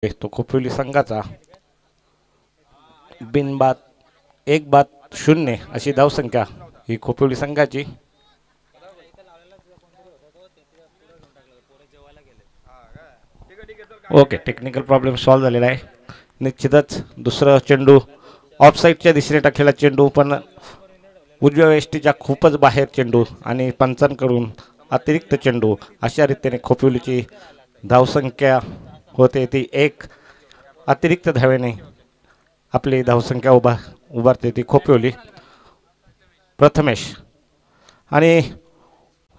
तो खोपोली संघाचा बिनबाद 1 बाद 0 अशी धावसंख्या ही खोपोली संघाची. ओके, टेक्निकल प्रॉब्लेम सॉल्व्ह झालेला आहे. निश्चितच दुसरा चेंडू ऑफसाईडच्या दिशेने टाकलेला चेंडू, पण उजव्या वेष्टीच्या खूपच बाहेर चेंडू आणि पंचांकडून अतिरिक्त चेंडू. अशा रीतीने खोपोलीची धावसंख्या होते ती 1 अतिरिक्त धावेने आपली धावसंख्या उभारते ती खोपोली. प्रथमेश आणि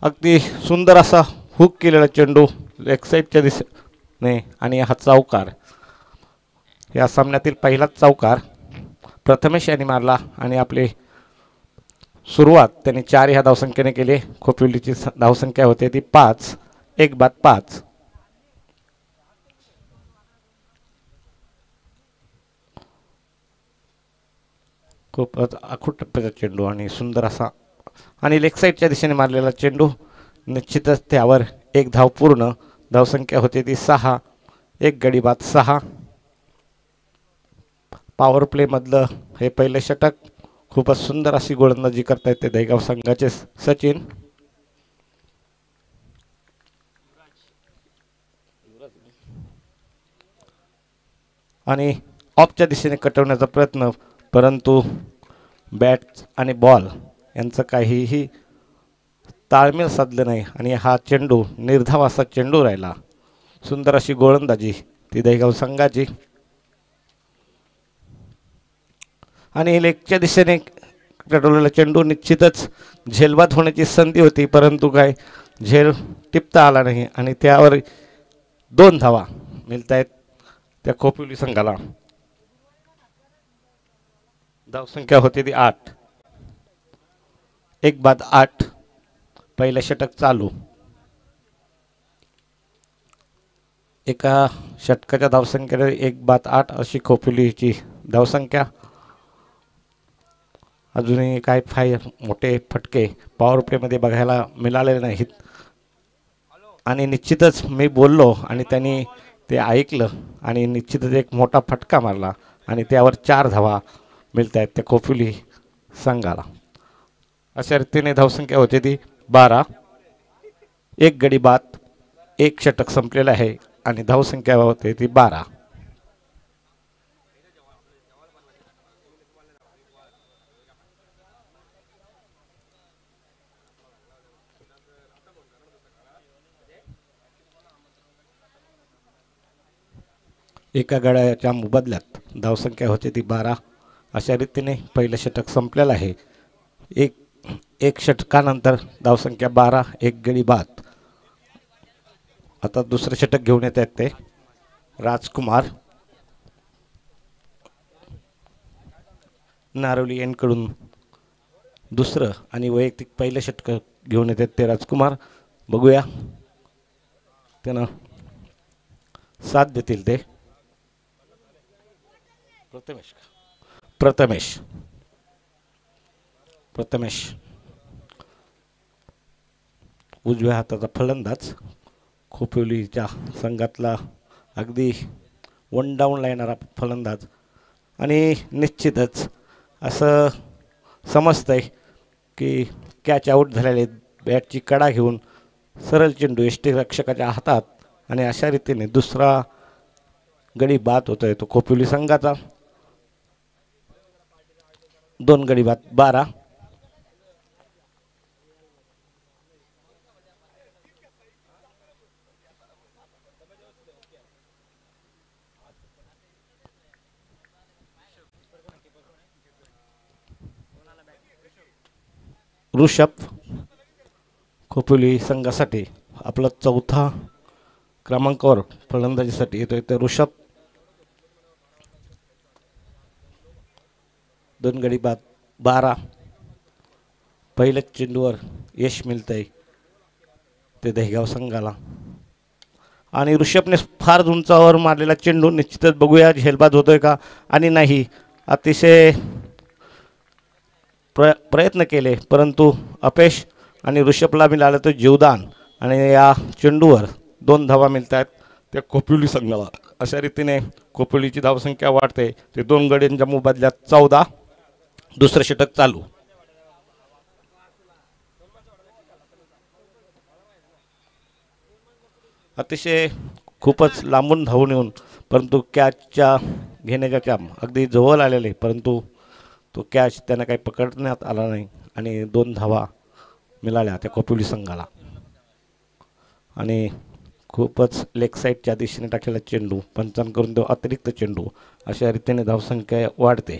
अगदी सुंदर असा हुक केलेला चेंडू लेग साईडच्या दिशेने आणि हा चौकार. या सामन्यातील पहिलाच चौकार प्रथमेश यांनी मारला आणि आपली सुरुवात त्यांनी 4 ह्या धावसंख्येने केली. खोपोलीची धावसंख्या होते ती 5, 1 बाद 5. खूपच आखूड टप्प्याचा चेंडू आणि सुंदर असा आणि लेग साईडच्या दिशेने मारलेला चेंडू. निश्चितच त्यावर 1 धाव पूर्ण. धावसंख्या होते ती 6, 1 गडी बाद 6. पॉवर प्ले मधलं हे पहिले षटक. खूपच सुंदर अशी गोलंदाजी करतायत ते दहेगाव संघाचे सचिन. आणि ऑफच्या दिशेने कटवण्याचा प्रयत्न, परंतु बॅट आणि बॉल यांचं काहीही ताळमेळ साधलं नाही आणि हा चेंडू निर्धाव असा चेंडू राहिला. सुंदर अशी गोलंदाजी ती दहेगाव संघाची. आणि लेगच्या दिशेने कटवलेला चेंडू निश्चितच झेलबाद होण्याची संधी होती, परंतु काय झेल टिपता आला नाही आणि त्यावर 2 धावा मिळत आहेत त्या खोपोली संघाला. धावसंख्या होती ती 8, 1 बाद 8. पहिलं षटक चालू. एका षटकाच्या धावसंख्येने 1 बाद 8 अशी खोपोलीची धावसंख्या. अजूनही काय मोठे फटके पॉवर प्लेमध्ये बघायला मिळालेले नाहीत आणि निश्चितच मी बोललो आणि त्यांनी ते ऐकलं आणि निश्चितच एक मोठा फटका मारला आणि त्यावर 4 धावा मिळत आहेत त्या खोपोली संघाला. अशा रीतीने धावसंख्या होते ती 12, 1 गडी बाद 1 षटक संपलेलं आहे आणि धावसंख्या होते ती 12. एका गड्याच्या मोबदल्यात धावसंख्या होते ती 12. अशा रीतीने पहिलं षटक संपलेलं आहे. एक षटकानंतर धावसंख्या 12, 1 गडी बाद. आता दुसरं षटक घेऊन येत आहेत ते राजकुमार नारोली यांकडून. दुसरं आणि वैयक्तिक पहिलं षटक घेऊन येत आहेत ते राजकुमार. बघूया त्यांना साथ देतील ते. प्रथमेश उजव्या हाताचा फलंदाज, खोपोलीच्या संघातला अगदी 1 डाऊनला येणारा फलंदाज. आणि निश्चितच असं समजतंय की कॅच आऊट झालेले बॅटची कडा घेऊन सरळ चेंडू यष्टीरक्षकाच्या हातात आणि अशा रीतीने दुसरा गडी बाद होतोय तो खोपोली संघाचा. 2 गडी बाद 12. ऋषभ खोपोली संघासाठी आपला 4था क्रमांकावर फलंदाजीसाठी येतोय तर ऋषभ. 2 गडी बाद 12. पहिल्याच चेंडूवर यश मिळतंय ते दहेगाव संघाला आणि ऋषभने फार उंचावर मारलेला चेंडू. निश्चितच बघूया झेलबाद होतोय का आणि नाही. अतिशय प्रयत्न केले परंतु अपयश आणि ऋषभला मिळालं तो जीवदान आणि या चेंडूवर 2 धावा मिळत आहेत त्या खोपोली संघाला. अशा रीतीने खोपोलीची धावसंख्या वाढते. ते 2 गड्यांच्या मोबदल्यात 14. दुसरं षटक चालू. अतिशय खूपच लांबून धावून येऊन परंतु कॅचच्या घेण्याच्या अगदी जवळ आलेले, परंतु तो कॅच त्यांना काही पकडण्यात आला नाही आणि 2 धावा मिळाल्या त्या खोपोली संघाला. आणि खूपच लेग साईडच्या दिशेने टाकलेला चेंडू पंचांकडून तो अतिरिक्त चेंडू. अशा रीतीने धावसंख्या वाढते.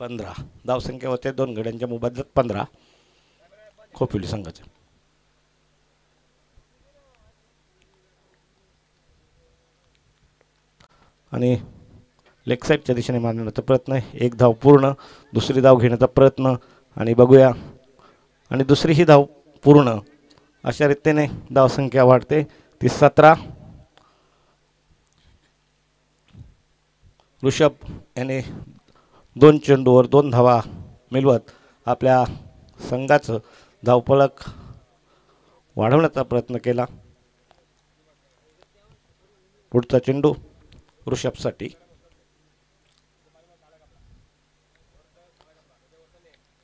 15 धावसंख्या होते 2 गड्यांच्या मोबदल्यात 15 खोपोली संघाचे. आणि लेग साईडच्या दिशेने मारण्याचा प्रयत्न, एक धाव पूर्ण, दुसरी धाव घेण्याचा प्रयत्न आणि बघूया, आणि दुसरीही धाव पूर्ण. अशा रीतीने धावसंख्या वाढते. ती 17. ऋषभ याने 2 चेंडूवर 2 धावा मिळवत आपल्या संघाचं धावफलक वाढवण्याचा प्रयत्न केला. पुढचा चेंडू ऋषभसाठी.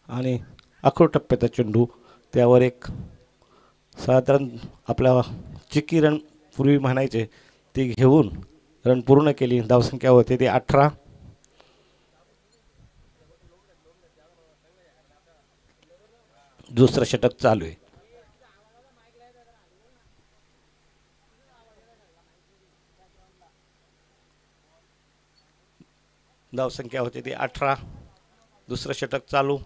आणि अखो टप्प्याचा चेंडू, त्यावर एक साधारण आपल्या चिकी रन पूर्वी म्हणायचे ती घेऊन रन पूर्ण केली. धावसंख्या होते ती 18. दुसरं षटक चालू आहे. धावसंख्या होती ती 18. दुसरं षटक चालू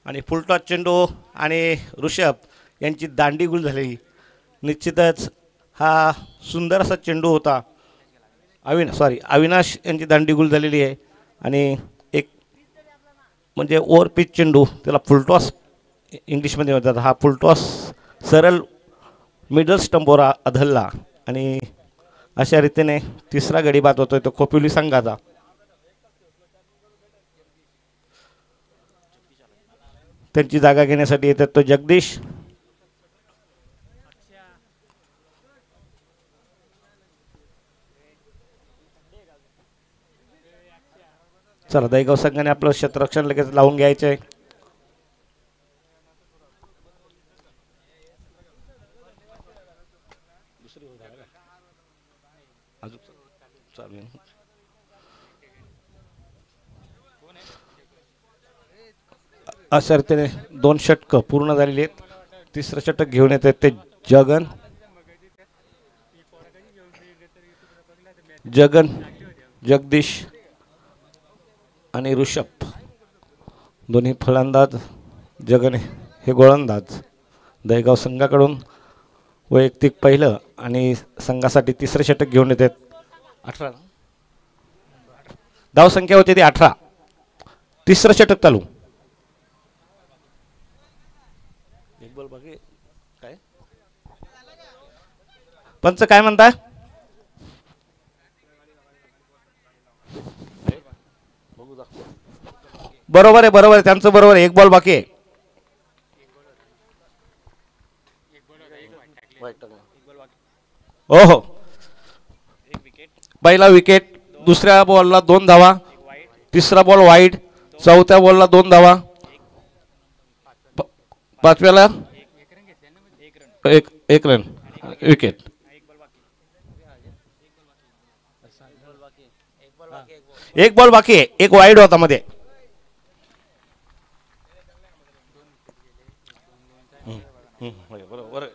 आणि फुलटॉस चेंडू आणि ऋषभ यांची दांडीगुल झाली. निश्चितच हा सुंदर असा चेंडू होता. अविनाश यांची दांडीगुल झालेली आहे. आणि एक म्हणजे ओव्हर पिच चेंडू, त्याला फुलटॉस इंग्लिशमध्ये म्हणतात. हा फुलटॉस सरळ मिडल स्टंपवर आदळला आणि अशा रीतीने तिसरा गडी बाद होतोय तो खोपोली संघाचा. त्यांची जागा घेण्यासाठी येतात तो जगदीश. चला, दहीगाव संघाने आपलं क्षेत्ररक्षण लगेच लावून घ्यायचं आहे. अशा रीतीने 2 षटकं पूर्ण झालेली आहेत. तिसरं षटक घेऊन येत आहेत ते जगन, जगदीश आणि ऋषभ. दोन्ही फलंदाज. जगन हे गोलंदाज. दहीगाव संघाकडून वैयक्तिक पहिलं आणि संघासाठी तिसरं षटक घेऊन येतात. 18 धावसंख्या होती ती 18. तिसरं षटक चालू. काय पंच काय म्हणताय? बरोबर आहे, बरोबर आहे, त्यांचं बरोबर आहे. 1 बॉल बाकी आहे. हो हो, पहिला विकेट. दुसऱ्या बॉलला 2 धावा. तिसरा बॉल वाईड. चौथ्या बॉलला 2 धावा. पाचव्याला एक रन विकेट. एक बॉल बाकी आहे. एक वाईड होता मध्ये. बरोबर.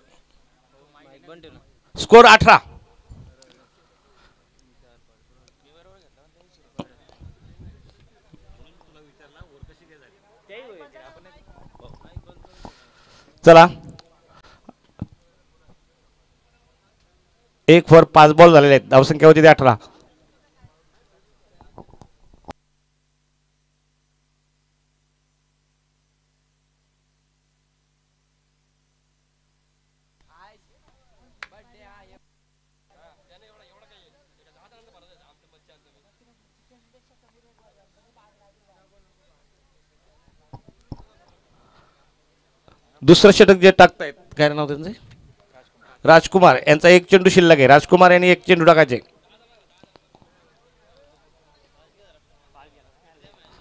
स्कोर 18. चला, 1 वर 5 बॉल झालेले आहेत. धावसंख्या होती 18. दुसरं षटक जे टाकतायत, काय नाव त्यांचे? राजकुमार यांचा एक चेंडू शिल्लक आहे. राजकुमार यांनी एक चेंडू टाकायचे.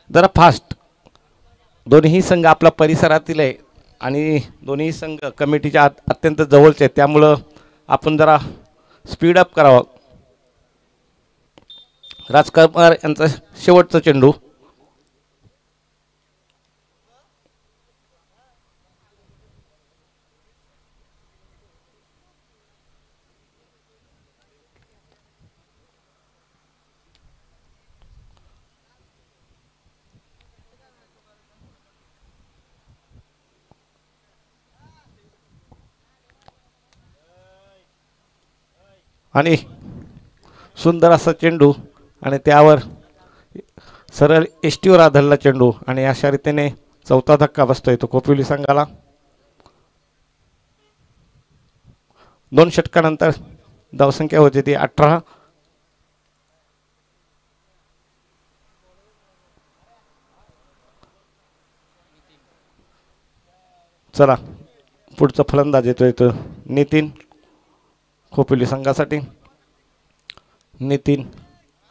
जरा फास्ट. दोन्ही संघ आपला परिसरातील आहे आणि दोन्ही संघ कमिटीच्या अत्यंत जवळचे आहेत, त्यामुळं आपण जरा स्पीड अप करावं. राजकुमार यांचा शेवटचा चेंडू. आणि सुंदर असा चेंडू आणि त्यावर सरळ एसटीवर आदळला चेंडू आणि अशा रीतीने चौथा धक्का बसतोय तो कोपिवली संघाला. 2 षटकानंतर धावसंख्या होती ती 18. चला पुढचा फलंदाज येतोय तो नितीन खोपोली संघासाठी. नितीन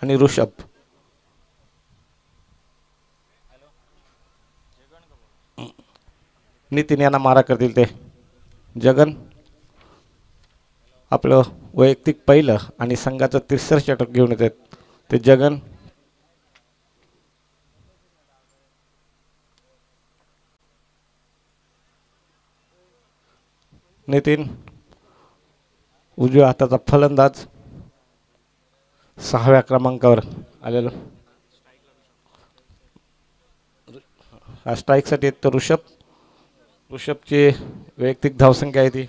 आणि ऋषभ. नितीन यांना मारा करतील ते जगन. आपलं वैयक्तिक पहिलं आणि संघाचं तिसरं षटक घेऊन येतात ते जगन. नितीन उजव्या हाताचा फलंदाज 6व्या क्रमांकावर आलेला. स्ट्राईकसाठी येत तर ऋषभ. ऋषभची वैयक्तिक धावसंख्या आहे ती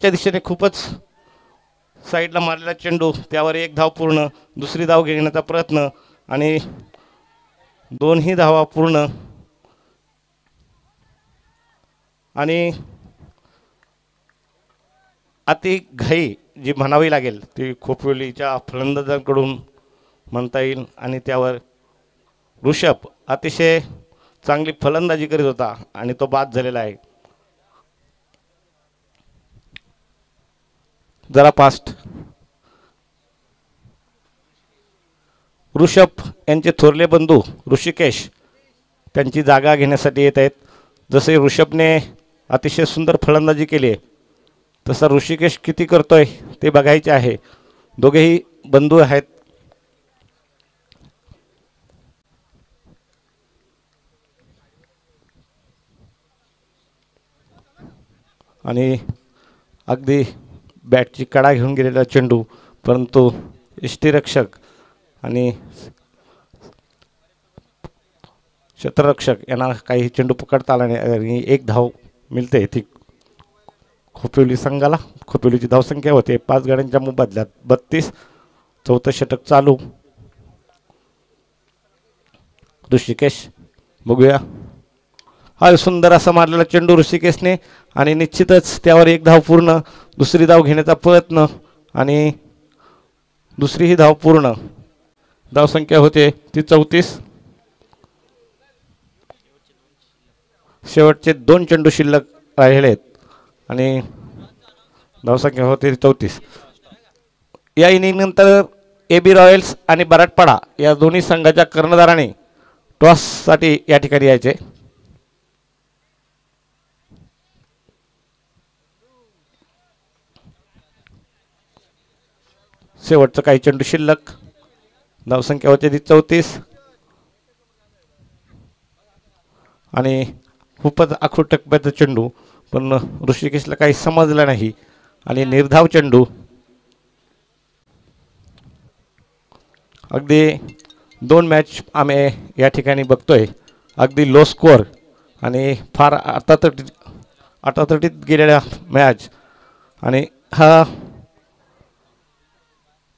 ऑफसाईडच्या दिशेने खूपच साईडला मारलेला चेंडू, त्यावर एक धाव पूर्ण, दुसरी धाव घेण्याचा प्रयत्न आणि दोनही धावा पूर्ण. आणि अति घाई जी म्हणावी लागेल ती खोपवेलीच्या फलंदाजांकडून म्हणता येईल. आणि त्यावर ऋषभ अतिशय चांगली फलंदाजी करीत होता आणि तो बाद झालेला आहे. जरा फास्ट. ऋषभ यांचे थोरले बंधू ऋषिकेश त्यांची जागा घेण्यासाठी येत आहेत. जसे ऋषभने अतिशय सुंदर फलंदाजी केली आहे तसा ऋषिकेश किती करतोय ते बघायचे आहे. दोघेही बंधू आहेत. आणि अगदी बॅटची कडा घेऊन गेलेला चेंडू, परंतु यष्टीरक्षक आणि क्षेत्ररक्षक यांना काही चेंडू पकडता आला नाही आणि एक धाव मिळते ती खोपोली संघाला. खोपोलीची धावसंख्या होते 5 गाड्यांच्या मोबदल्यात 32. चौथं षटक चालू. ऋषिकेश बघूया. हा सुंदर असा मारलेला चेंडू ऋषिकेशने आणि निश्चितच त्यावर एक धाव पूर्ण, दुसरी धाव घेण्याचा प्रयत्न आणि दुसरीही धाव पूर्ण. धावसंख्या होते ती 34. शेवटचे 2 चेंडू शिल्लक राहिले आहेत आणि धावसंख्या होते 34. या इनिंगनंतर AB रॉयल्स आणि बराटपाडा या दोन्ही संघाच्या कर्णधाराने टॉससाठी या ठिकाणी यायचे. शेवटचं काही चेंडू शिल्लक. धावसंख्या होते ती 34 आणि खूपच आखूड टप्प्याचा चेंडू, पण ऋषिकेशला काही समजलं नाही आणि निर्धाव चेंडू. अगदी 2 मॅच आम्ही या ठिकाणी बघतोय, अगदी लो स्कोअर आणि फार आटातटीत गेलेल्या मॅच. आणि हा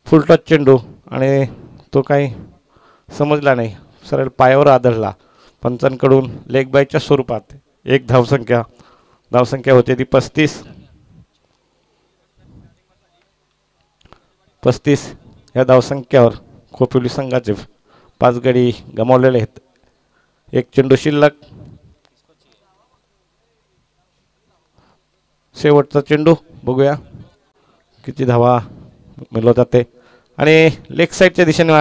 फुलटॉस चेंडू आणि तो काही समजला नाही, सरळ पायावर आदळला. पंचांकडून लेग बायच्या स्वरूपात एक धावसंख्या. धावसंख्या होते ती 35. या धावसंख्येवर खोपोली संघाचे 5 गडी गमावलेले आहेत. एक चेंडू शिल्लक. शेवटचा चेंडू बघूया किती धावा मिळवतात ते. आणि लेग साईडच्या दिशेने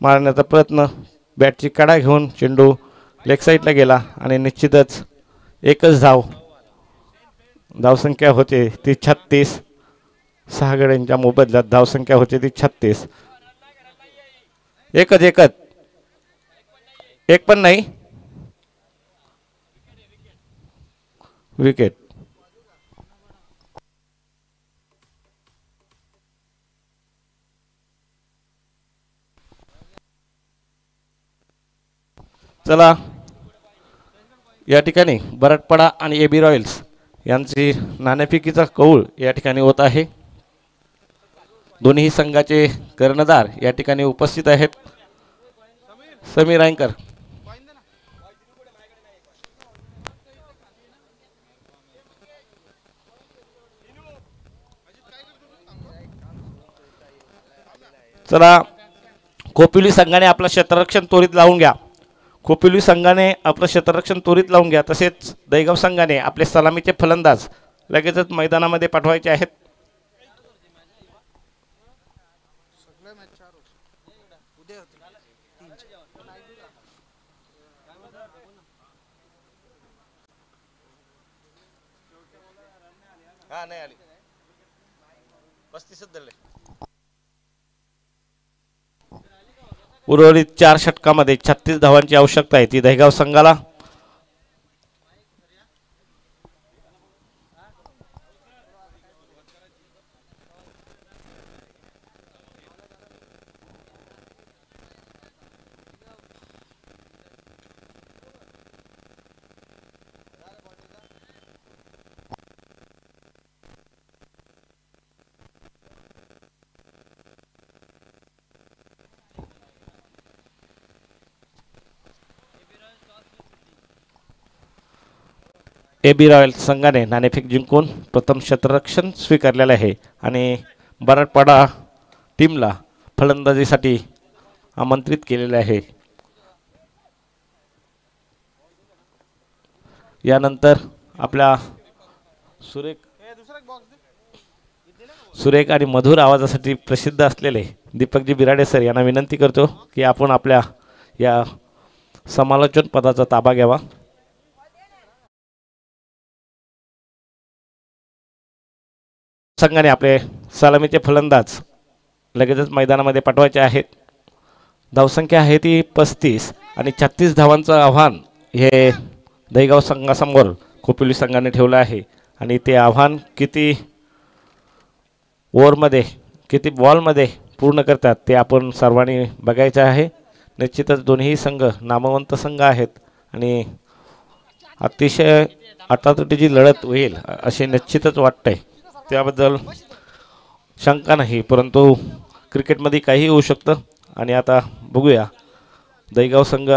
मारण्याचा प्रयत्न. बॅटची कडा घेऊन चेंडू लेग साईडला गेला आणि निश्चितच एकच धाव. धावसंख्या होते ती 36. 6 गड्यांच्या मोबदल्यात धावसंख्या होते ती 36. एकच एक पण नाही. विकेट. चला या ठिकाणी बराटपाडा आणि AB रॉयल्स यांची नाणेफेकीचा कौल या ठिकाणी होत आहे. दोन्ही संघाचे कर्णधार या ठिकाणी उपस्थित आहेत. समीर अँकर. चला खोपोली संघाने आपलं क्षेत्ररक्षण त्वरित लावून घ्या. खोपोली संघाने आपलं क्षेत्ररक्षण त्वरित लावून घ्या. तसेच दहीगाव संघाने आपले सलामीचे फलंदाज लगेचच मैदानामध्ये पाठवायचे आहेत. नाही आली 35 धरले. उर्वरित 4 षटकामध्ये 36 धावांची आवश्यकता आहे ती दहीगाव संघाला. AB रॉयल संघाने नाणेफेक जिंकून प्रथम क्षेत्ररक्षण स्वीकारलेले आहे आणि मराठवाडा टीमला फलंदाजीसाठी आमंत्रित केलेले आहे। यानंतर आपल्या सुरेख आणि मधुर आवाजासाठी प्रसिद्ध असलेले दीपकजी बिराडे सर यांना विनंती करतो की आपण आपल्या या समालोचन पदाचा ताबा घ्यावा। संघाने आपले सलामीचे फलंदाज लगेचच मैदानामध्ये पाठवायचे आहेत। धावसंख्या आहे ती 35 आणि 36 धावांचं आव्हान हे दहीगाव संघासमोर खोपोली संघाने ठेवलं आहे आणि ते आव्हान किती ओव्हरमध्ये किती बॉलमध्ये पूर्ण करतात ते आपण सर्वांनी बघायचे आहे। निश्चितच दोन्ही संघ नामवंत संघ आहेत आणि अतिशय आटातटीची लढत होईल असे निश्चितच वाटते, त्याबद्दल शंका नाही, परंतु क्रिकेटमध्ये काही होऊ शकतं। आणि आता बघूया, दहीगाव संघ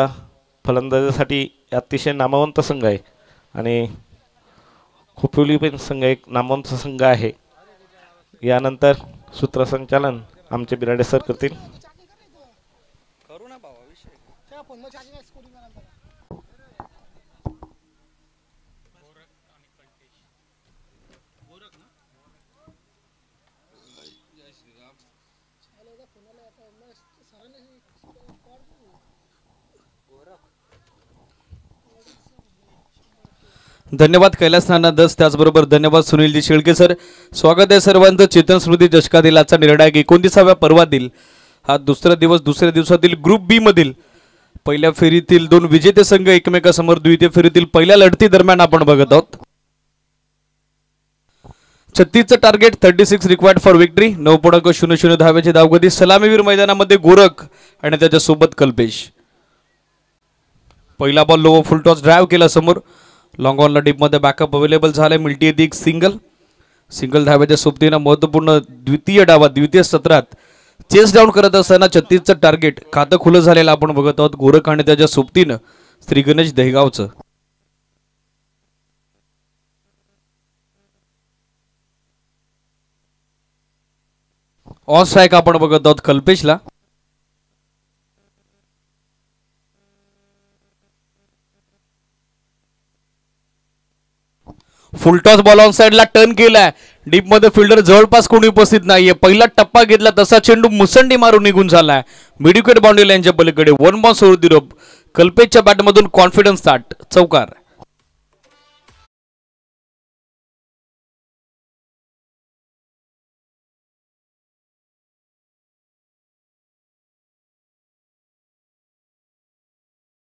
फलंदाजीसाठी अतिशय नामवंत संघ आहे आणि खोपोली पण संघ एक नामवंत संघ आहे। यानंतर सूत्रसंचालन आमचे बिराडे सर करतील। धन्यवाद कैलास नाना दस, त्याचबरोबर धन्यवाद सुनीलजी शेळके सर। स्वागत आहे सर्वांचं चेतन स्मृती चषकातील आजचा निर्णायक 29व्या पर्वातील हा दुसरा दिवस। दुसऱ्या दिवसातील ग्रुप बी मधील पहिल्या फेरीतील दोन विजेते संघ एकमेकांसमोर द्वितीय फेरीतील पहिल्या लढती दरम्यान आपण बघत आहोत। 36चं टार्गेट, 36 रिक्वायर्ड फॉर विक्ट्री, 9.00 धावेची धावगती। सलामीवीर मैदानामध्ये गोरख आणि त्याच्यासोबत कल्पेश। पहिला ball low full toss drive केला समोर, लॉंग ऑनला डीपमध्ये बॅकअप अवेलेबल झाले, मिळते एक सिंगल धाव्याच्या सोबतीनं महत्त्वपूर्ण द्वितीय डावात द्वितीय सत्रात चेस डाऊन करत असताना 36चं टार्गेट खातं खुलं झालेलं आपण बघत आहोत गोरख आणि त्याच्या सोबतीनं श्री गणेश दहीगावचं। ऑन स्ट्राइक आपण बघत आहोत कल्पेशला। फुल टॉस बॉल ऑन साइडला टर्न केलाय, डीप मध्ये फिल्डर जवळपास कोणी उपस्थित नाहीये। पहिला टप्पा घेतला तसा चेंडू मुसंडी मारून निघून झालाय मिडविकेट बाउंड्री लाईनच्या पलीकडे। 1 बॉल सोडती रोप, कल्पेशच्या बॅटमधून कॉन्फिडन्स स्टार्ट, चौकार।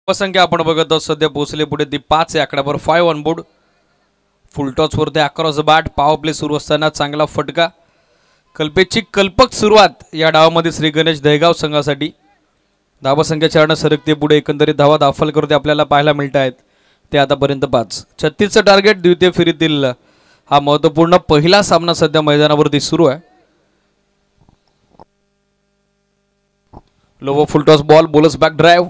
संख्या आपण बघत आहोत सध्या पोहोचले पुढे ती 5 आहे आकड्यावर 5 ऑन बोर्ड। फुल टॉस वरती across the bat, power play सुरू असताना चांगला फटका। कल्पेशची कल्पक सुरुवात या डावामध्ये श्री गणेश दहीगाव संघासाठी। धावा संख्या 4 सरकते पुढे, एकंदरीत धावा दाखल करते आपल्याला पाहायला मिळत आहेत ते आतापर्यंत 5। 36चं टार्गेट, द्वितीय फेरीतील हा महत्त्वपूर्ण पहिला सामना सध्या मैदानावरती सुरू आहे। लो फुल टॉस बॉल, बोलस बॅक ड्राइव्ह,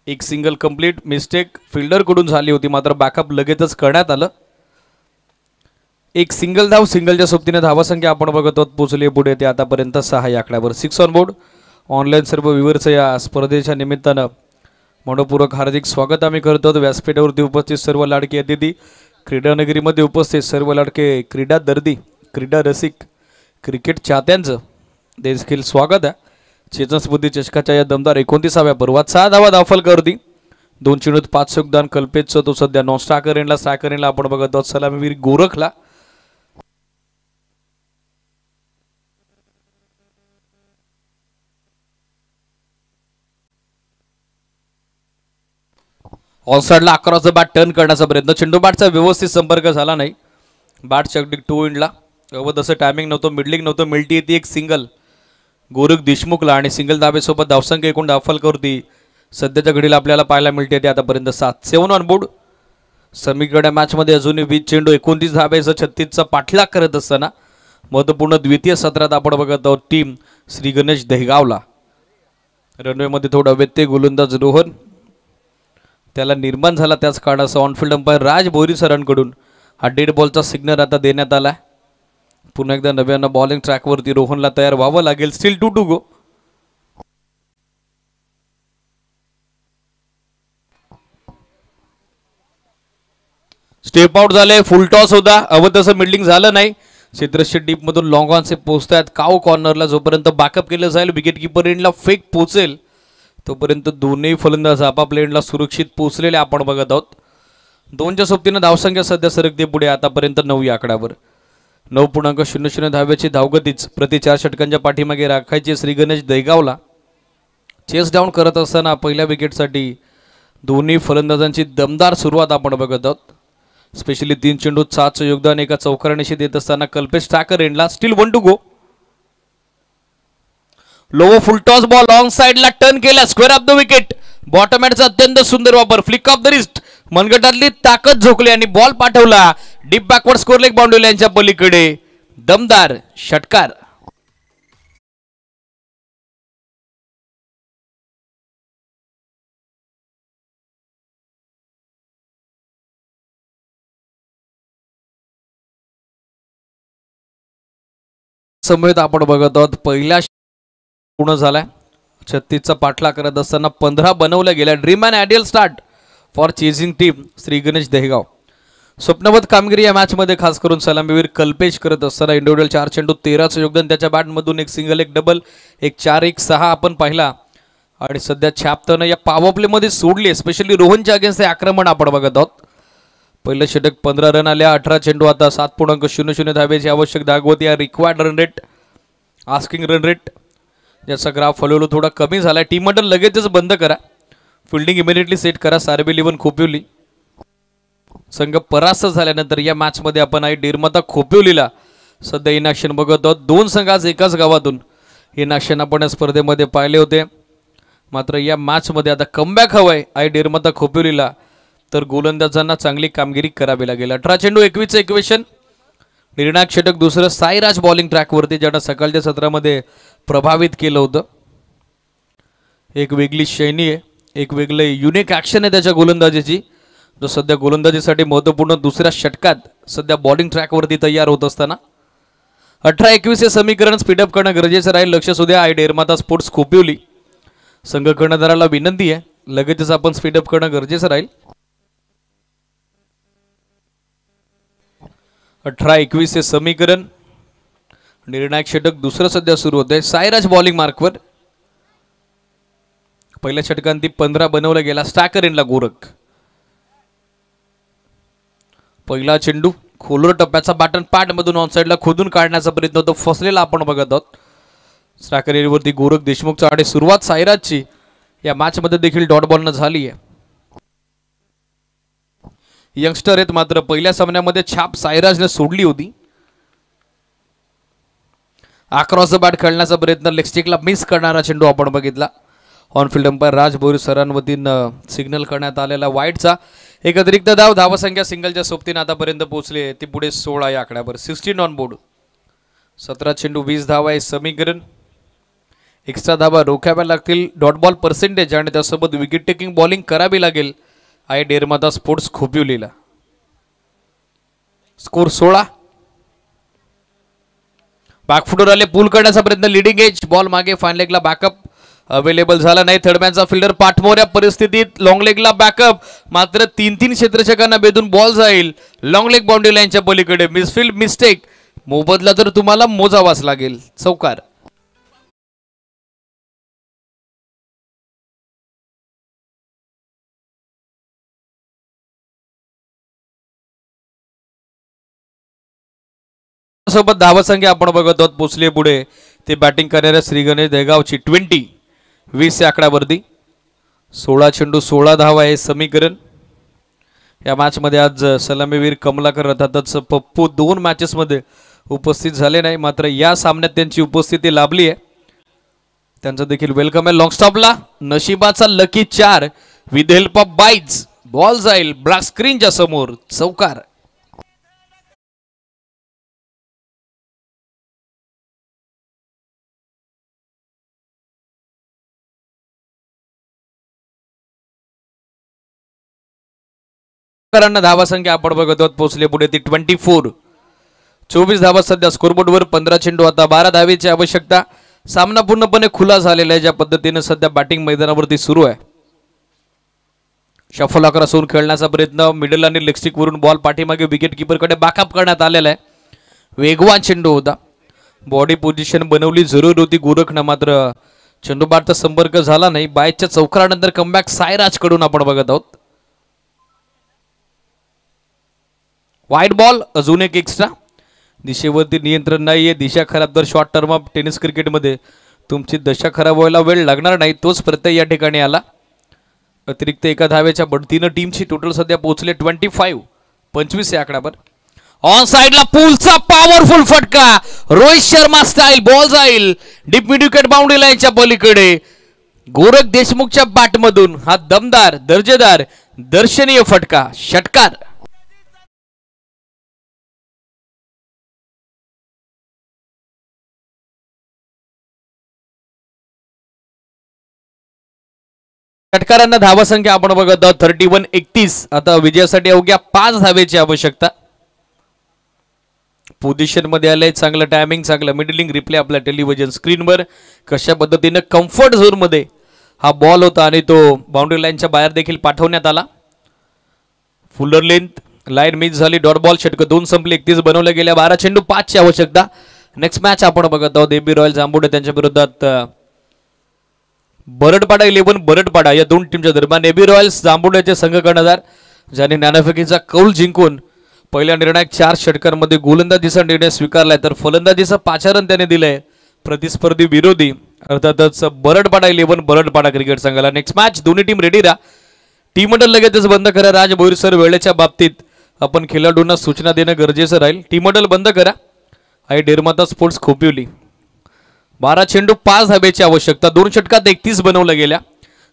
एक सिंगल कंप्लीट। मिस्टेक फिल्डर कडून झाली होती मात्र बॅकअप लगेचच करण्यात आलं। एक सिंगल धाव, सिंगलच्या सोबतीने धावा संख्या आपण बघत आहोत पोहोचली पुढे ते आतापर्यंत 6 या आकड्यावर 6 ऑन बोर्ड। ऑनलाईन सर्व व्ह्यूअर्सचं या स्पर्धेच्या निमित्तानं मनपूर्वक हार्दिक स्वागत आम्ही करतो। व्यासपीठावरती उपस्थित सर्व लाडके अतिथी, क्रीडानगरीमध्ये उपस्थित सर्व लाडके क्रीडा दर्दी, क्रीडा रसिक, क्रिकेट चाहत्यांचं देखील स्वागत आहे। चेतन स्मृती चषकाच्या या दमदार 29व्या पर्वात 6 धावा दाखल करती, 2 चेंडूत 5 योगदान कल्पेशचं। तो सध्या नॉन स्ट्रायकर एंडला आपण बघत आहोत सलामीवीर गोरखला। ऑनसाइडला अक्रॉस द बॅट टर्न करण्याचा प्रयत्न, चेंडू बॅटचा व्यवस्थित संपर्क झाला नाही। बॅट चकडिक 2 एंडला, अवध असं टायमिंग नव्हतं, मिडलिंग नव्हतं, मिळती येते एक सिंगल गोरख देशमुखला आणि सिंगल धाबेसोबत धावसंख्या एकूण दाखल करती सध्याच्या घडीला आपल्याला पाहायला मिळते ते आतापर्यंत 7। 7 ऑन बोर्ड। समीकडे मॅचमध्ये अजूनही 20 चेंडू 29 धाबेसह 36चा पाठलाग करत असताना महत्त्वपूर्ण द्वितीय सत्रात आपण बघत आहोत टीम श्री गणेश दहीगावला। रनवेमध्ये थोडा व्यत्यय, गोलंदाज रोहन त्याला निर्माण झाला त्याच काळाचा ऑनफिल्ड अंपायर राज बोरी सरांकडून हा डेड बॉलचा सिग्नल आता देण्यात आला. पुन्हा एकदा नव्यानं बॉलिंग ट्रॅकवरती रोहनला तयार व्हावं लागेल. Still 2 to go. Step out झाले. फुल टॉस होता. हवं तसं मिडलिंग झालं नाही. क्षेत्रक्षे डीप मधून लॉंग ऑनचे पोहोचतात. काव कॉर्नरला जोपर्यंत बॅकअप केलं जाईल विकेट किपर एंडला फेक पोहोचेल तोपर्यंत दोन्ही फलंदाज आपापल्या एंडला सुरक्षित पोहोचलेले आपण बघत आहोत. 2च्या सोबतीनं धावसंख्या सध्या सरकते पुढे आतापर्यंत 9 या आकड्यावर. 9.00 धाव्याची धावगतीच प्रति 4 षटकांच्या पाठीमागे राखायची श्री गणेश दहेगावला. चेस डाऊन करत असताना पहिल्या विकेटसाठी दोन्ही फलंदाजांची दमदार सुरुवात आपण बघत आहोत. स्पेशली 3 चेंडूत 7चं योगदान एका चौकारानेशी देत असताना कल्पेश ठाकर एंडला. Still 1 to go. Low full toss ball on साइडला टर्न केला. Square off the wicket. Bottom हॅडचा अत्यंत सुंदर वापर. Flick off the wrist. मनगटातली ताकद झोकली आणि बॉल पाठवला deep backward square leg boundary लाईनच्या पलीकडे. दमदार षटकार. समवेत आपण बघत आहोत पहिल्या पूर्ण झालाय. 36चा पाठला करत असताना 15 बनवल्या गेल्या. Dream and ideal start for chasing team Shri Ganesh Dahegaon. स्वप्नवत कामगिरी या मॅच मध्ये खास करून सलामीवीर कल्पेश करत असताना इंडिव्हिज्युअल 4 चेंडू 13चं योगदान त्याच्या बॅटमधून. एक सिंगल एक डबल एक 4-1-6 आपण पाहिला आणि सध्या छापताना या पॉवर प्ले मध्ये सोडली. स्पेशली रोहनच्या अगेन्स्ट आक्रमण आपण बघत आहोत. पहिलं षटक 15 रन आल्या. 18 चेंडू आता 7.00 धावेची आवश्यक धावगती. या required run rate asking run rate ज्याचा ग्राफ हळूहळू थोडा कमी झाला. टीम मंडळ लगेचच बंद करा. फिल्डिंग इमिडिएटली सेट करा. सार्बी 11 खोपिवली संघ परास्त झाल्यानंतर या मॅच मध्ये आपण आहे निर्माता खोपिवलीला सध्या इन ॲक्शन बघत आहोत. 2 संघ आज एकाच गावातून इन ॲक्शन आपण या स्पर्धेमध्ये पाहिले होते. मात्र या मॅच मध्ये आता कमबॅक हवंय आहे निर्माता खोपिवलीला तर गोलंदाजांना चांगली कामगिरी करावी लागेल. 18 चेंडू 21चं इक्वेशन. निर्णायक षटक दुसरं साईराज बॉलिंग ट्रॅकवरती ज्यानं सकाळच्या सत्रामध्ये प्रभावित केलं होतं. एक वेगळी शैली आहे. एक वेगळे युनिक ॲक्शन आहे त्याच्या गोलंदाजीची जो सध्या गोलंदाजीसाठी महत्त्वपूर्ण दुसऱ्या षटकात सध्या बॉलिंग ट्रॅकवरती तयार होत असताना 18-21 हे समीकरण स्पीडअप करणं गरजेचं राहील. लक्ष असू द्या. निर्माता स्पोर्ट्स खोपिवली संघ कर्णधाराला विनंती आहे लगेचच आपण स्पीडअप करणं गरजेचं राहील. 18-21 हे समीकरण. निर्णायक षटक दुसरं सध्या सुरू होतंय. साईराज बॉलिंग मार्कवर. पहिल्या षटकांती 15 बनवला गेला. स्टॅकर एंडला गोरख. पहिला चेंडू खोलवर टप्प्याचा बॅटन पॅड मधून ऑन साइडला खोदून काढण्याचा प्रयत्न होतो. फसलेला आपण बघत आहोत. स्ट्रायकर एरियावरती गोरख देशमुखचा आणि सुरुवात साईराजची या मॅच मध्ये देखील डॉट बॉलनं झाली आहे. यंगस्टर आहेत मात्र पहिल्या सामन्यामध्ये छाप साईराजने सोडली होती. अक्रॉस द बॅट खेळण्याचा प्रयत्न लेग स्टिकला मिस करणारा चेंडू आपण बघितला. ऑनफिल्ड अंपायर राज बोरी सरांवतीनं सिग्नल करण्यात आलेला वाईटचा. एक अतिरिक्त धाव. धावसंख्या सिंगलच्या सोबतीने आतापर्यंत पोहोचले ती पुढे 16 या आकड्यावर. 16 ऑन बोर्ड. 17 चेंडू 20 धावा आहे समीकरण. एक्स्ट्रा धावा रोखाव्या लागतील. डॉट बॉल पर्सेंटेज आणि त्यासोबत विकेट टेकिंग बॉलिंग करावी लागेल आहे निर्माता स्पोर्ट्स खोपिवलीला. स्कोर 16. बॅकफुटवर आले. पूल करण्याचा प्रयत्न. लिडिंग एज बॉल मागे. फाईन लेगला बॅकअप अवेलेबल झाला नाही. थर्डमॅनचा फिल्डर पाठमोऱ्या परिस्थितीत लॉंग लेगला बॅकअप मात्र 3-3 क्षेत्ररक्षकांना बेधून बॉल जाईल लॉंग लेग बाउंड्री लाईनच्या पलीकडे. Misfield mistake. मोबदला तर तुम्हाला मोजावाच लागेल. चौकार. सोबत धावसंख्या आपण बघत आहोत पोचले पुढे ते बॅटिंग करणाऱ्या श्री गणेश दहेगावची 20 या आकड्यावरती. 16 चेंडू 16 धावा आहे समीकरण. या मॅच मध्ये आज सलामीवीर कमलाकर अर्थातच पप्पू 2 मॅचेस मध्ये उपस्थित झाले नाही मात्र या सामन्यात त्यांची उपस्थिती लाभली आहे. त्यांचं देखील वेलकम आहे. लॉंग स्टॉपला नशिबाचा lucky 4 with help of byes ball जाईल ब्लॅक स्क्रीनच्या समोर. चौकार. षटकारांना धावा संख्या आपण बघत आहोत पोहोचले पुढे ती 24. 24 धावा सध्या स्कोरबोर्डवर. 15 चेंडू आता 12 धावेची आवश्यकता. सामना पूर्णपणे खुला झालेला आहे ज्या पद्धतीने सध्या बॅटिंग मैदानावरती सुरू आहे. शफल आकार असून खेळण्याचा प्रयत्न मिडल आणि लेग स्टिक वरून बॉल पाठीमागे विकेट कीपरकडे बॅकअप करण्यात आलेला आहे. वेगवान चेंडू होता. बॉडी पोझिशन बनवली जरूर होती गोरखनं, मात्र चेंडूबारचा संपर्क झाला नाही. बायच्या चौकारानंतर कमबॅक सायराज कडून आपण बघत आहोत. वाईट बॉल, अजून एक एक्स्ट्रा. दिशेवरती नियंत्रण नाहीये. दिशा खराब. तर शॉर्ट टर्म ऑफ टेनिस क्रिकेटमध्ये तुमची दशा खराब व्हायला वेळ लागणार नाही, तोच प्रत्यय या ठिकाणी आला. अतिरिक्त एका धावेच्या बढतीनं टीमची टोटल सध्या पोहोचले 25 या आकड्यावर. ऑन साइडला पूलचा पॉवरफुल फटका. रोहित शर्मा स्टाईल बॉल जाईल डीप मिड विकेट बाउंड्री लाईनच्या पलीकडे. गोरख देशमुखच्या बॅटमधून हा दमदार, दर्जेदार, दर्शनीय फटका, षटकार. षटकारांना धावा संख्या आपण बघत आहोत 31-31. आता विजयासाठी अवघ्या 5 धावेची आवश्यकता. पोझिशन मध्ये आलंय. चांगलं टायमिंग, चांगलं मिडलिंग. रिप्ले आपल्या टेलिव्हिजन स्क्रीनवर. कशा पद्धतीने कम्फर्ट झोन मध्ये हा बॉल होता आणि तो बाउंड्री लाईनच्या बाहेर देखील पाठवण्यात आला. फुलर लेंथ, लाईन मिस झाली. Dot ball. षटक 2 संपले. 31 बनवल्या गेल्या. 12 चेंडू 5 ची आवश्यकता. नेक्स्ट मॅच आपण बघत आहोत एबी रॉयल जांबुडे त्यांच्या विरोधात बरडपाडा 11 बरडपाडा या दोन टीमच्या दरम्यान. एबी रॉयल्स जांबुड्याचे संघ कर्णधार ज्याने नाणेफेकीचा कौल जिंकून पहिल्या निर्णायक 4 षटकांमध्ये गोलंदाजीचा निर्णय स्वीकारलाय, तर फलंदाजीचा पाचारण त्याने दिलंय प्रतिस्पर्धी विरोधी अर्थातच बरडपाडा 11 बरडपाडा क्रिकेट संघाला. Next match. दोन्ही टीम रेडी राहा. टीम मंडळ लगेचच बंद करा. राज भोईर सर, वेळेच्या बाबतीत आपण खेळाडूंना सूचना देणं गरजेचं राहील. टीम मंडळ बंद करा. आई डेरमाता स्पोर्ट्स खोपिवली. 12 चेंडू 5 धावेची आवश्यकता. 2 षटकात 31 बनवल्या गेल्या.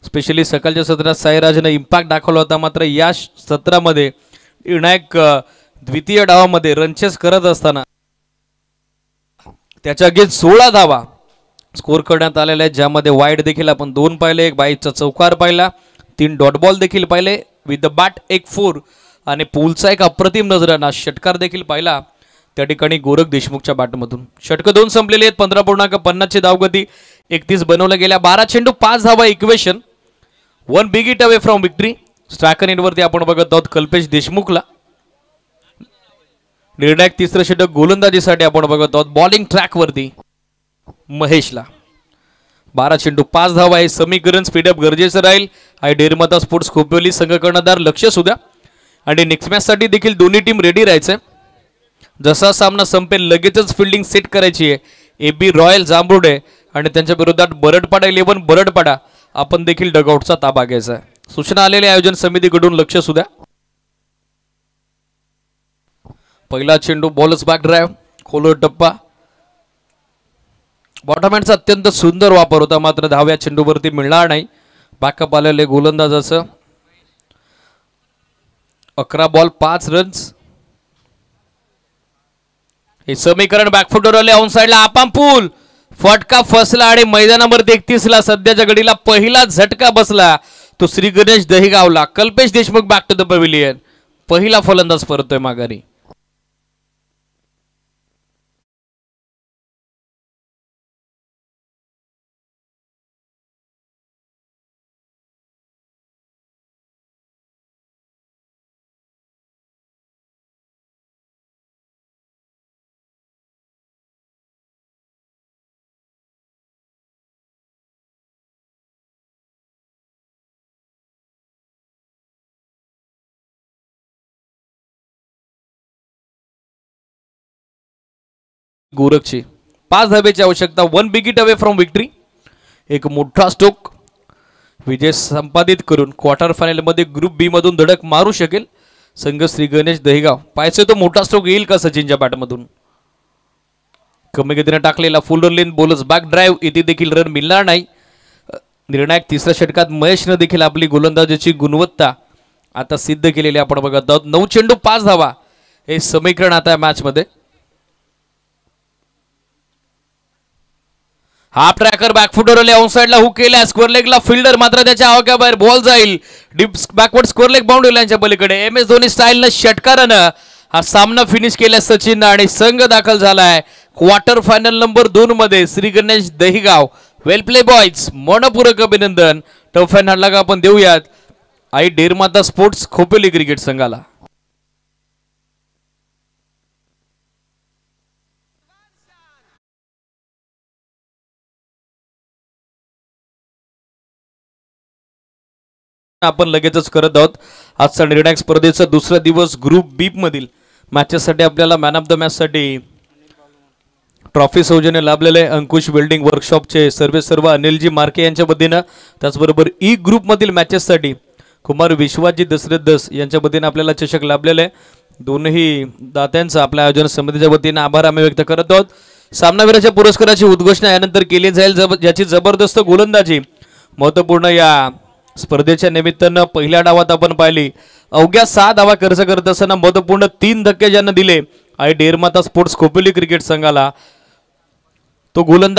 स्पेशली सकाळच्या सत्रात साईराजने इम्पॅक्ट दाखवला होता, मात्र या सत्रामध्ये निर्णायक द्वितीय डावामध्ये रनचेस करत असताना त्याच्या अगेन्स्ट 16 धावा स्कोर करण्यात आलेल्या आहेत, ज्यामध्ये वाईड देखील आपण 2 पाहिले, एक बाईचा चौकार पाहिला, 3 डॉट बॉल देखील पाहिले, विथ द बॅट एक 4 आणि पूलचा एक अप्रतिम नजराना षटकार देखील पाहिला त्या ठिकाणी गोरख देशमुखच्या बॅटमधून. षटक 2 संपलेले आहेत. 15.50 ची धावगती. 31 बनवल्या गेल्या. 12 चेंडू 5 धावा. Equation 1 big hit away from victory. Striker एंडवरती आपण बघत आहोत कल्पेश देशमुखला. निर्णायक तिसरं षटक गोलंदाजीसाठी आपण बघत आहोत बॉलिंग ट्रॅक वरती महेशला. 12 चेंडू 5 धावा. हे समीकरण स्पीडअप गरजेचं राहील. आई डेरमाता स्पोर्ट्स खोपिवली संघ कर्णधार लक्ष सुद्धा. आणि नेक्स्ट मॅच साठी देखील दोन्ही टीम रेडी राहायचं. जसा सामना संपेल लगेचच फिल्डिंग सेट करायची आहे. एबी रॉयल जांभुडे आणि त्यांच्या विरोधात बरडपाडा 11 बरडपाडा आपण देखील डगआउटचा ताबा घ्यायचा आहे. सूचना आलेल्या आयोजन समितीकडून लक्ष सुद्धा. पहिला चेंडू बॉलच बॅक ड्राईव्ह, खोलवर टप्पा. बॉटम हँडचा अत्यंत सुंदर वापर होता, मात्र धाव्या चेंडूवरती मिळणार नाही. बॅकअप आलेले गोलंदाजाचं. 11 बॉल 5 रन्स. हे समीकरण बॅकफुटवर आले. ऑन साइडला आपाम पूल. फटका फसला आणि मैदानावरती 31 ला सध्याच्या घडीला पहिला झटका बसला तो श्री गणेश दहिगावला. Kalpesh Deshmukh back to the pavilion. पहिला फलंदाज परतोय माघारी. गोरखची 5 धावेची आवश्यकता. 1 big hit away from victory. एक मोठा स्ट्रोक विजय संपादित करून क्वार्टर फायनल मध्ये ग्रुप बी मधून धडक मारू शकेल संघ श्री गणेश दहिगाव. पाहायचं तो मोठा स्ट्रोक येईल का सचिनच्या बॅटमधून. कमी गतीने टाकलेला फुल लेन बॉलर्स बॅक ड्राईव्ह. इथे देखील रन मिळणार नाही. निर्णायक तिसऱ्या षटकात महेशने देखील आपली गोलंदाजीची गुणवत्ता आता सिद्ध केलेली आपण बघत आहोत. 9 चेंडू 5 धावा हे समीकरण आता या मॅच मध्ये. हाफ ट्रॅकर बॅकफुटवर आले, ऑन साइडला हुक केला, स्क्वेअर लेगला फिल्डर मात्र त्याच्या आवाक्याबाहेर, बॉल जाईल deep backward square leg boundary लाईनच्या पलीकडे. MS धोनी स्टाईलनं षटकारानं हा सामना फिनिश केला सचिन आणि संघ दाखल झालाय क्वार्टर फायनल नंबर 2 मध्ये. श्री गणेश दहिगाव, वेल प्ले बॉयज, मनपूर्वक अभिनंदन. टफ फाईन हडला का आपण देऊयात आई डेरमाता स्पोर्ट्स खोपोली क्रिकेट संघाला. आपण लगेचच करत आहोत आजचा निर्णायक स्पर्धेचा दुसरा दिवस. ग्रुप बी मधील मॅचेससाठी आपल्याला मॅन ऑफ द मॅच साठी ट्रॉफी सौजन्य लाभलेले अंकुश वेल्डिंग वर्कशॉपचे सर्व अनिलजी मार्के यांच्या वतीनं, त्याचबरोबर ई ग्रुप मधील मॅचेससाठी कुमार विश्वाजी दशरथ दस यांच्या वतीनं आपल्याला चषक लाभलेले. दोनही दात्यांचा आपल्या आयोजन समितीच्या वतीनं आभार आम्ही व्यक्त करत आहोत. सामनावीराच्या पुरस्काराची उद्घोषणा यानंतर केली जाईल, ज्याची जबरदस्त गोलंदाजी महत्वपूर्ण या स्पर्धेच्या निमित्तानं पहिल्या डावात आपण पाहिली. अवघ्या 6 धावा खर्च करत असताना महत्वपूर्ण 3 धक्के ज्यांना दिले आई डेरमाता स्पोर्ट्स खोपोली क्रिकेट संघाला, तो गोलंदाज